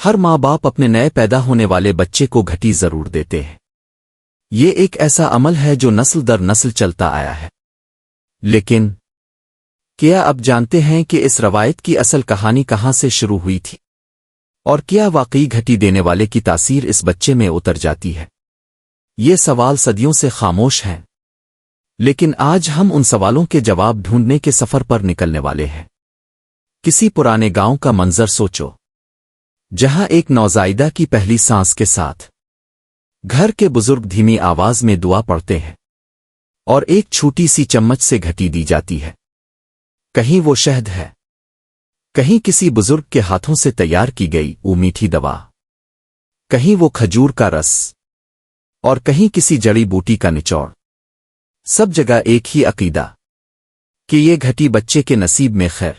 ہر ماں باپ اپنے نئے پیدا ہونے والے بچے کو گھٹی ضرور دیتے ہیں۔ یہ ایک ایسا عمل ہے جو نسل در نسل چلتا آیا ہے۔ لیکن کیا اب جانتے ہیں کہ اس روایت کی اصل کہانی کہاں سے شروع ہوئی تھی؟ اور کیا واقعی گھٹی دینے والے کی تاثیر اس بچے میں اتر جاتی ہے؟ یہ سوال صدیوں سے خاموش ہیں، لیکن آج ہم ان سوالوں کے جواب ڈھونڈنے کے سفر پر نکلنے والے ہیں۔ کسی پرانے گاؤں کا منظر سوچو، جہاں ایک نوزائیدہ کی پہلی سانس کے ساتھ گھر کے بزرگ دھیمی آواز میں دعا پڑھتے ہیں اور ایک چھوٹی سی چمچ سے گھٹی دی جاتی ہے۔ کہیں وہ شہد ہے، کہیں کسی بزرگ کے ہاتھوں سے تیار کی گئی وہ میٹھی دوا، کہیں وہ کھجور کا رس، اور کہیں کسی جڑی بوٹی کا نچوڑ۔ سب جگہ ایک ہی عقیدہ کہ یہ گھٹی بچے کے نصیب میں خیر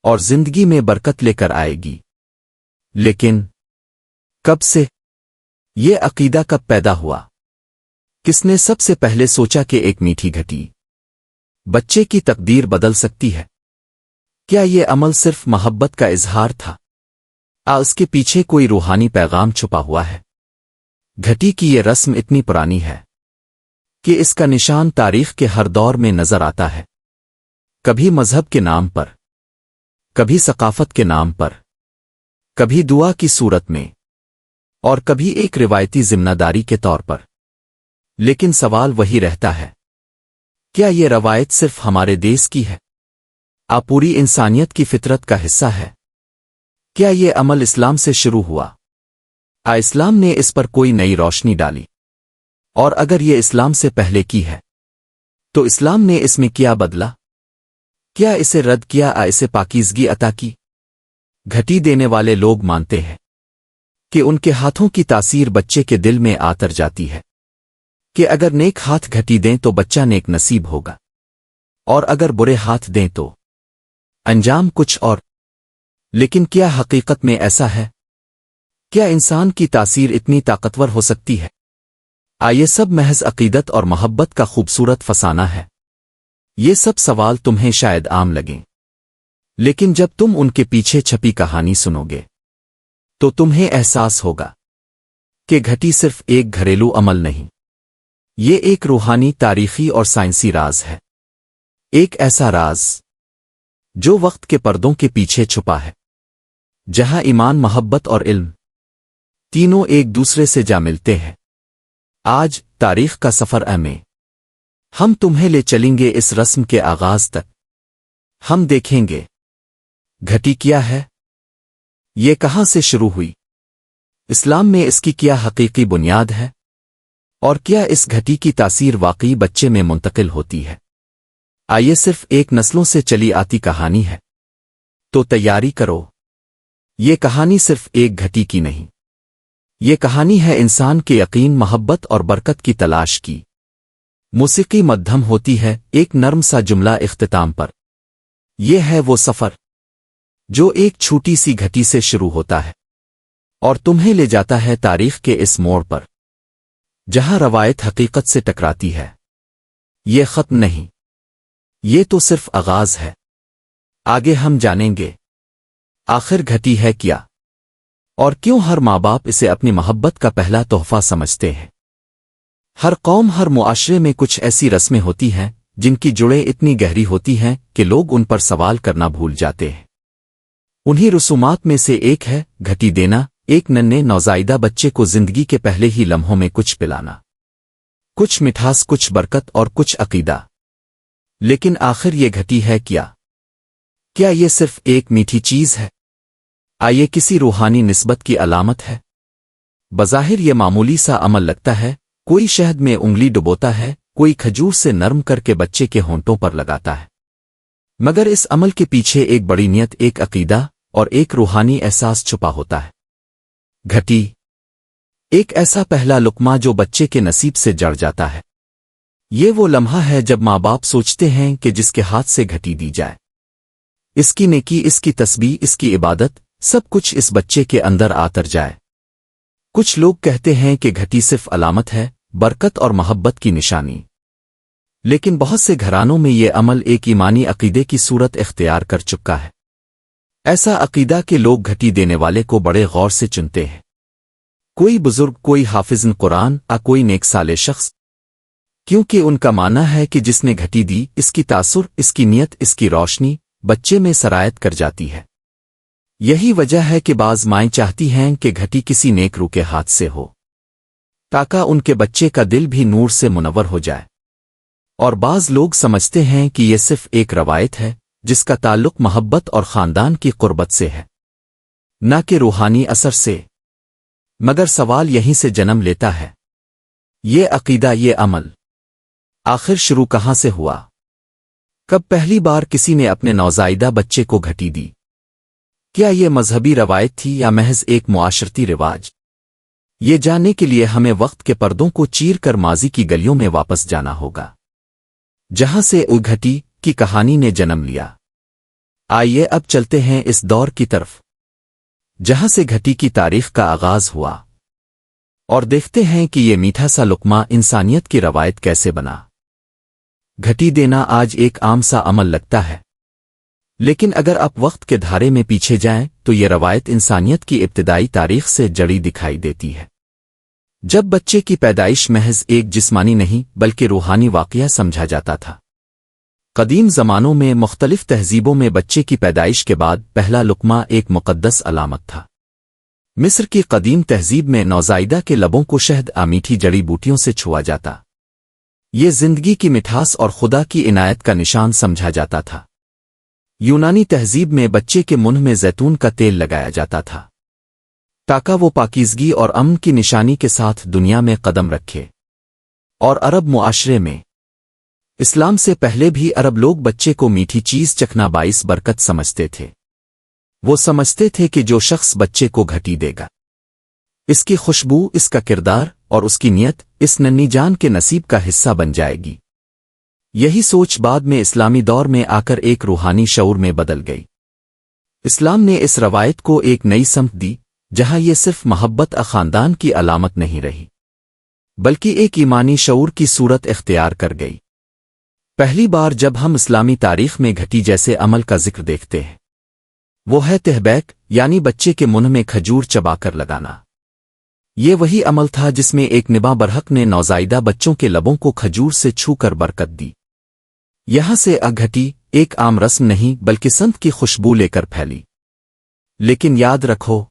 اور زندگی میں برکت لے کر آئے گی۔ لیکن کب سے؟ یہ عقیدہ کب پیدا ہوا؟ کس نے سب سے پہلے سوچا کہ ایک میٹھی گھٹی بچے کی تقدیر بدل سکتی ہے؟ کیا یہ عمل صرف محبت کا اظہار تھا؟ اس کے پیچھے کوئی روحانی پیغام چھپا ہوا ہے؟ گھٹی کی یہ رسم اتنی پرانی ہے کہ اس کا نشان تاریخ کے ہر دور میں نظر آتا ہے، کبھی مذہب کے نام پر، کبھی ثقافت کے نام پر، کبھی دعا کی صورت میں، اور کبھی ایک روایتی ذمہ داری کے طور پر۔ لیکن سوال وہی رہتا ہے، کیا یہ روایت صرف ہمارے دیس کی ہے؟ پوری انسانیت کی فطرت کا حصہ ہے؟ کیا یہ عمل اسلام سے شروع ہوا؟ اسلام نے اس پر کوئی نئی روشنی ڈالی؟ اور اگر یہ اسلام سے پہلے کی ہے تو اسلام نے اس میں کیا بدلا؟ کیا اسے رد کیا، اسے پاکیزگی عطا کی؟ گھٹی دینے والے لوگ مانتے ہیں کہ ان کے ہاتھوں کی تاثیر بچے کے دل میں آتر جاتی ہے، کہ اگر نیک ہاتھ گھٹی دیں تو بچہ نیک نصیب ہوگا، اور اگر برے ہاتھ دیں تو انجام کچھ اور۔ لیکن کیا حقیقت میں ایسا ہے؟ کیا انسان کی تاثیر اتنی طاقتور ہو سکتی ہے؟ یہ سب محض عقیدت اور محبت کا خوبصورت فسانہ ہے۔ یہ سب سوال تمہیں شاید عام لگیں، لیکن جب تم ان کے پیچھے چھپی کہانی سنو گے تو تمہیں احساس ہوگا کہ گھٹی صرف ایک گھریلو عمل نہیں، یہ ایک روحانی، تاریخی اور سائنسی راز ہے۔ ایک ایسا راز جو وقت کے پردوں کے پیچھے چھپا ہے، جہاں ایمان، محبت اور علم تینوں ایک دوسرے سے جا ملتے ہیں۔ آج تاریخ کا سفر میں ہم تمہیں لے چلیں گے اس رسم کے آغاز تک۔ ہم دیکھیں گے گھٹی کیا ہے، یہ کہاں سے شروع ہوئی، اسلام میں اس کی کیا حقیقی بنیاد ہے، اور کیا اس گھٹی کی تاثیر واقعی بچے میں منتقل ہوتی ہے۔ یہ صرف ایک نسلوں سے چلی آتی کہانی ہے، تو تیاری کرو، یہ کہانی صرف ایک گھٹی کی نہیں، یہ کہانی ہے انسان کے یقین، محبت اور برکت کی تلاش کی۔ موسیقی مدھم ہوتی ہے، ایک نرم سا جملہ اختتام پر۔ یہ ہے وہ سفر جو ایک چھوٹی سی گھٹی سے شروع ہوتا ہے اور تمہیں لے جاتا ہے تاریخ کے اس موڑ پر، جہاں روایت حقیقت سے ٹکراتی ہے۔ یہ ختم نہیں، یہ تو صرف آغاز ہے۔ آگے ہم جانیں گے آخر گھٹی ہے کیا، اور کیوں ہر ماں باپ اسے اپنی محبت کا پہلا تحفہ سمجھتے ہیں۔ ہر قوم، ہر معاشرے میں کچھ ایسی رسمیں ہوتی ہیں جن کی جڑیں اتنی گہری ہوتی ہیں کہ لوگ ان پر سوال کرنا بھول جاتے ہیں۔ انہی رسومات میں سے ایک ہے گھٹی دینا، ایک ننھے نوزائیدہ بچے کو زندگی کے پہلے ہی لمحوں میں کچھ پلانا، کچھ مٹھاس، کچھ برکت اور کچھ عقیدہ۔ لیکن آخر یہ گھٹی ہے کیا؟ کیا یہ صرف ایک میٹھی چیز ہے؟ یہ کسی روحانی نسبت کی علامت ہے؟ بظاہر یہ معمولی سا عمل لگتا ہے، کوئی شہد میں انگلی ڈبوتا ہے، کوئی کھجور سے نرم کر کے بچے کے ہونٹوں پر لگاتا ہے، مگر اس عمل کے پیچھے ایک بڑی نیت، ایک عقیدہ اور ایک روحانی احساس چھپا ہوتا ہے۔ گھٹی ایک ایسا پہلا لقمہ جو بچے کے نصیب سے جڑ جاتا ہے۔ یہ وہ لمحہ ہے جب ماں باپ سوچتے ہیں کہ جس کے ہاتھ سے گھٹی دی جائے، اس کی نیکی، اس کی تسبیح، اس کی عبادت، سب کچھ اس بچے کے اندر آتر جائے۔ کچھ لوگ کہتے ہیں کہ گھٹی صرف علامت ہے، برکت اور محبت کی نشانی، لیکن بہت سے گھرانوں میں یہ عمل ایک ایمانی عقیدے کی صورت اختیار کر چکا ہے۔ ایسا عقیدہ کہ لوگ گھٹی دینے والے کو بڑے غور سے چنتے ہیں، کوئی بزرگ، کوئی حافظ قرآن، کوئی نیک صالح شخص، کیونکہ ان کا ماننا ہے کہ جس نے گھٹی دی، اس کی تاثر، اس کی نیت، اس کی روشنی بچے میں سرایت کر جاتی ہے۔ یہی وجہ ہے کہ بعض مائیں چاہتی ہیں کہ گھٹی کسی نیک روح کے ہاتھ سے ہو، تاکہ ان کے بچے کا دل بھی نور سے منور ہو جائے۔ اور بعض لوگ سمجھتے ہیں کہ یہ صرف ایک روایت ہے جس کا تعلق محبت اور خاندان کی قربت سے ہے، نہ کہ روحانی اثر سے۔ مگر سوال یہیں سے جنم لیتا ہے، یہ عقیدہ، یہ عمل آخر شروع کہاں سے ہوا؟ کب پہلی بار کسی نے اپنے نوزائیدہ بچے کو گھٹی دی؟ کیا یہ مذہبی روایت تھی یا محض ایک معاشرتی رواج؟ یہ جاننے کے لیے ہمیں وقت کے پردوں کو چیر کر ماضی کی گلیوں میں واپس جانا ہوگا، جہاں سے گھٹی کی کہانی نے جنم لیا۔ آئیے اب چلتے ہیں اس دور کی طرف جہاں سے گھٹی کی تاریخ کا آغاز ہوا، اور دیکھتے ہیں کہ یہ میٹھا سا لقمہ انسانیت کی روایت کیسے بنا۔ گھٹی دینا آج ایک عام سا عمل لگتا ہے، لیکن اگر آپ وقت کے دھارے میں پیچھے جائیں تو یہ روایت انسانیت کی ابتدائی تاریخ سے جڑی دکھائی دیتی ہے، جب بچے کی پیدائش محض ایک جسمانی نہیں بلکہ روحانی واقعہ سمجھا جاتا تھا۔ قدیم زمانوں میں مختلف تہذیبوں میں بچے کی پیدائش کے بعد پہلا لقمہ ایک مقدس علامت تھا۔ مصر کی قدیم تہذیب میں نوزائیدہ کے لبوں کو شہد میٹھی جڑی بوٹیوں سے چھوا جاتا، یہ زندگی کی مٹھاس اور خدا کی عنایت کا نشان سمجھا جاتا تھا۔ یونانی تہذیب میں بچے کے منہ میں زیتون کا تیل لگایا جاتا تھا تاکہ وہ پاکیزگی اور امن کی نشانی کے ساتھ دنیا میں قدم رکھے۔ اور عرب معاشرے میں اسلام سے پہلے بھی عرب لوگ بچے کو میٹھی چیز چکھنا باعث برکت سمجھتے تھے۔ وہ سمجھتے تھے کہ جو شخص بچے کو گھٹی دے گا، اس کی خوشبو، اس کا کردار اور اس کی نیت اس ننھی جان کے نصیب کا حصہ بن جائے گی۔ یہی سوچ بعد میں اسلامی دور میں آ کر ایک روحانی شعور میں بدل گئی۔ اسلام نے اس روایت کو ایک نئی سمت دی، جہاں یہ صرف محبت خاندان کی علامت نہیں رہی، بلکہ ایک ایمانی شعور کی صورت اختیار کر گئی۔ پہلی بار جب ہم اسلامی تاریخ میں گھٹی جیسے عمل کا ذکر دیکھتے ہیں، وہ ہے تہبیک، یعنی بچے کے منہ میں کھجور چبا کر لگانا۔ یہ وہی عمل تھا جس میں ایک نبا برحق نے نوزائیدہ بچوں کے لبوں کو کھجور سے چھو کر برکت دی۔ یہاں سے گھٹی ایک عام رسم نہیں بلکہ سنت کی خوشبو لے کر پھیلی۔ لیکن یاد رکھو،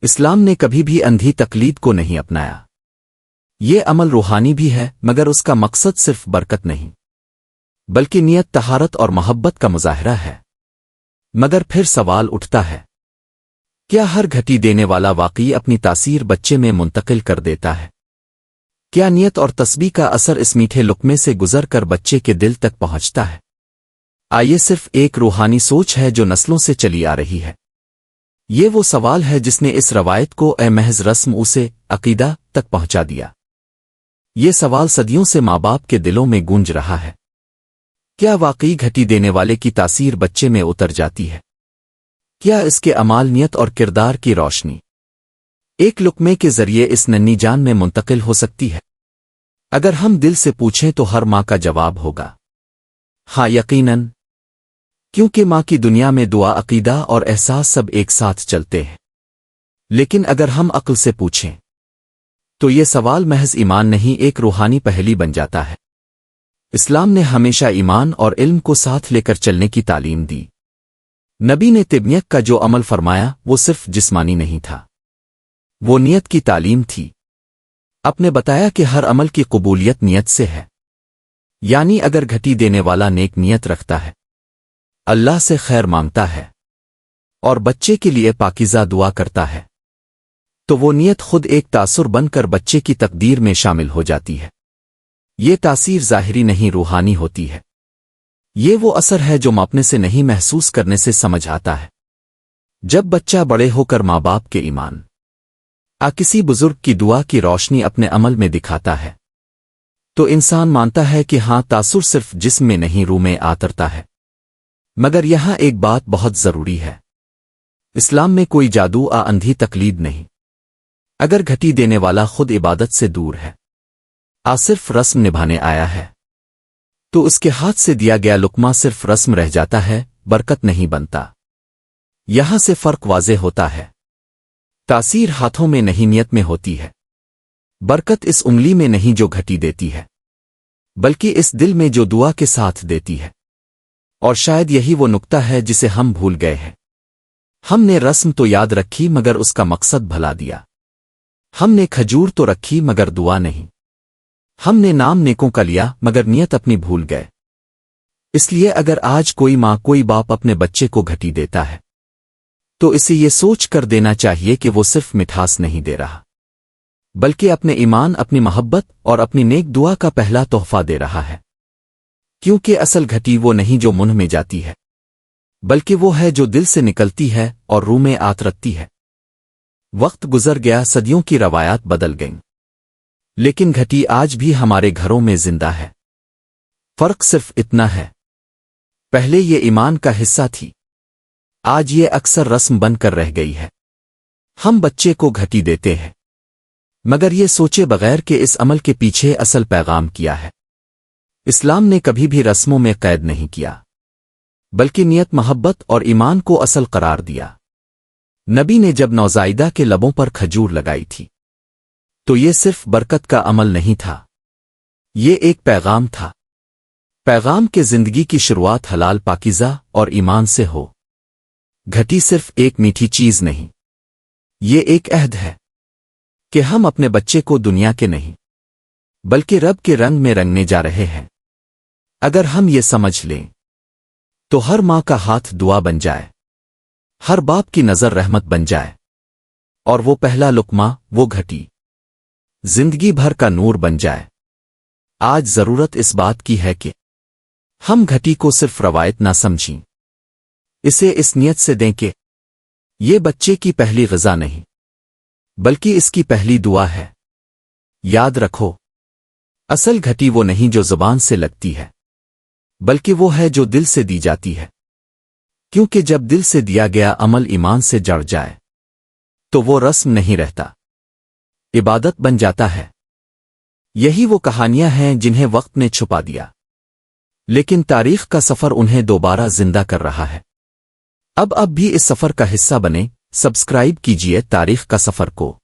اسلام نے کبھی بھی اندھی تقلید کو نہیں اپنایا۔ یہ عمل روحانی بھی ہے، مگر اس کا مقصد صرف برکت نہیں بلکہ نیت، طہارت اور محبت کا مظاہرہ ہے۔ مگر پھر سوال اٹھتا ہے، کیا ہر گھٹی دینے والا واقعی اپنی تاثیر بچے میں منتقل کر دیتا ہے؟ کیا نیت اور تسبیح کا اثر اس میٹھے لقمے سے گزر کر بچے کے دل تک پہنچتا ہے؟ آئیے صرف ایک روحانی سوچ ہے جو نسلوں سے چلی آ رہی ہے۔ یہ وہ سوال ہے جس نے اس روایت کو محض رسم اسے عقیدہ تک پہنچا دیا۔ یہ سوال صدیوں سے ماں باپ کے دلوں میں گونج رہا ہے، کیا واقعی گھٹی دینے والے کی تاثیر بچے میں اتر جاتی ہے؟ کیا اس کے اعمال، نیت اور کردار کی روشنی ایک لقمے کے ذریعے اس ننھی جان میں منتقل ہو سکتی ہے؟ اگر ہم دل سے پوچھیں تو ہر ماں کا جواب ہوگا ہاں، یقیناً، کیونکہ ماں کی دنیا میں دعا، عقیدہ اور احساس سب ایک ساتھ چلتے ہیں۔ لیکن اگر ہم عقل سے پوچھیں تو یہ سوال محض ایمان نہیں، ایک روحانی پہلی بن جاتا ہے۔ اسلام نے ہمیشہ ایمان اور علم کو ساتھ لے کر چلنے کی تعلیم دی۔ نبی نے تبنیت کا جو عمل فرمایا وہ صرف جسمانی نہیں تھا، وہ نیت کی تعلیم تھی۔ آپ نے بتایا کہ ہر عمل کی قبولیت نیت سے ہے، یعنی اگر گھٹی دینے والا نیک نیت رکھتا ہے، اللہ سے خیر مانگتا ہے اور بچے کے لیے پاکیزہ دعا کرتا ہے، تو وہ نیت خود ایک تاثر بن کر بچے کی تقدیر میں شامل ہو جاتی ہے۔ یہ تاثیر ظاہری نہیں، روحانی ہوتی ہے۔ یہ وہ اثر ہے جو ماپنے سے نہیں، محسوس کرنے سے سمجھ آتا ہے۔ جب بچہ بڑے ہو کر ماں باپ کے ایمان کسی بزرگ کی دعا کی روشنی اپنے عمل میں دکھاتا ہے، تو انسان مانتا ہے کہ ہاں، تاثر صرف جسم میں نہیں، روح میں آترتا ہے۔ مگر یہاں ایک بات بہت ضروری ہے، اسلام میں کوئی جادو اندھی تقلید نہیں۔ اگر گھٹی دینے والا خود عبادت سے دور ہے، صرف رسم نبھانے آیا ہے، تو اس کے ہاتھ سے دیا گیا لقمہ صرف رسم رہ جاتا ہے، برکت نہیں بنتا۔ یہاں سے فرق واضح ہوتا ہے۔ تاثیر ہاتھوں میں نہیں نیت میں ہوتی ہے۔ برکت اس انگلی میں نہیں جو گھٹی دیتی ہے، بلکہ اس دل میں جو دعا کے ساتھ دیتی ہے۔ اور شاید یہی وہ نقطہ ہے جسے ہم بھول گئے ہیں۔ ہم نے رسم تو یاد رکھی مگر اس کا مقصد بھلا دیا۔ ہم نے کھجور تو رکھی مگر دعا نہیں۔ ہم نے نام نیکوں کا لیا مگر نیت اپنی بھول گئے۔ اس لیے اگر آج کوئی ماں کوئی باپ اپنے بچے کو گھٹی دیتا ہے تو اسے یہ سوچ کر دینا چاہیے کہ وہ صرف مٹھاس نہیں دے رہا، بلکہ اپنے ایمان، اپنی محبت اور اپنی نیک دعا کا پہلا تحفہ دے رہا ہے۔ کیونکہ اصل گھٹی وہ نہیں جو منہ میں جاتی ہے، بلکہ وہ ہے جو دل سے نکلتی ہے اور روح میں آت رکھتی ہے۔ وقت گزر گیا، صدیوں کی روایات بدل گئیں، لیکن گھٹی آج بھی ہمارے گھروں میں زندہ ہے۔ فرق صرف اتنا ہے، پہلے یہ ایمان کا حصہ تھی، آج یہ اکثر رسم بن کر رہ گئی ہے۔ ہم بچے کو گھٹی دیتے ہیں مگر یہ سوچے بغیر کہ اس عمل کے پیچھے اصل پیغام کیا ہے۔ اسلام نے کبھی بھی رسموں میں قید نہیں کیا، بلکہ نیت، محبت اور ایمان کو اصل قرار دیا۔ نبی نے جب نوزائیدہ کے لبوں پر کھجور لگائی تھی تو یہ صرف برکت کا عمل نہیں تھا، یہ ایک پیغام تھا۔ پیغام کے زندگی کی شروعات حلال، پاکیزہ اور ایمان سے ہو۔ گھٹی صرف ایک میٹھی چیز نہیں، یہ ایک عہد ہے کہ ہم اپنے بچے کو دنیا کے نہیں بلکہ رب کے رنگ میں رنگنے جا رہے ہیں۔ اگر ہم یہ سمجھ لیں تو ہر ماں کا ہاتھ دعا بن جائے، ہر باپ کی نظر رحمت بن جائے، اور وہ پہلا لقمہ، وہ گھٹی، زندگی بھر کا نور بن جائے۔ آج ضرورت اس بات کی ہے کہ ہم گھٹی کو صرف روایت نہ سمجھیں، اسے اس نیت سے دیں کہ یہ بچے کی پہلی غذا نہیں بلکہ اس کی پہلی دعا ہے۔ یاد رکھو، اصل گھٹی وہ نہیں جو زبان سے لگتی ہے، بلکہ وہ ہے جو دل سے دی جاتی ہے۔ کیونکہ جب دل سے دیا گیا عمل ایمان سے جڑ جائے تو وہ رسم نہیں رہتا، عبادت بن جاتا ہے۔ یہی وہ کہانیاں ہیں جنہیں وقت نے چھپا دیا، لیکن تاریخ کا سفر انہیں دوبارہ زندہ کر رہا ہے۔ اب بھی اس سفر کا حصہ بنے، سبسکرائب کیجئے تاریخ کا سفر کو۔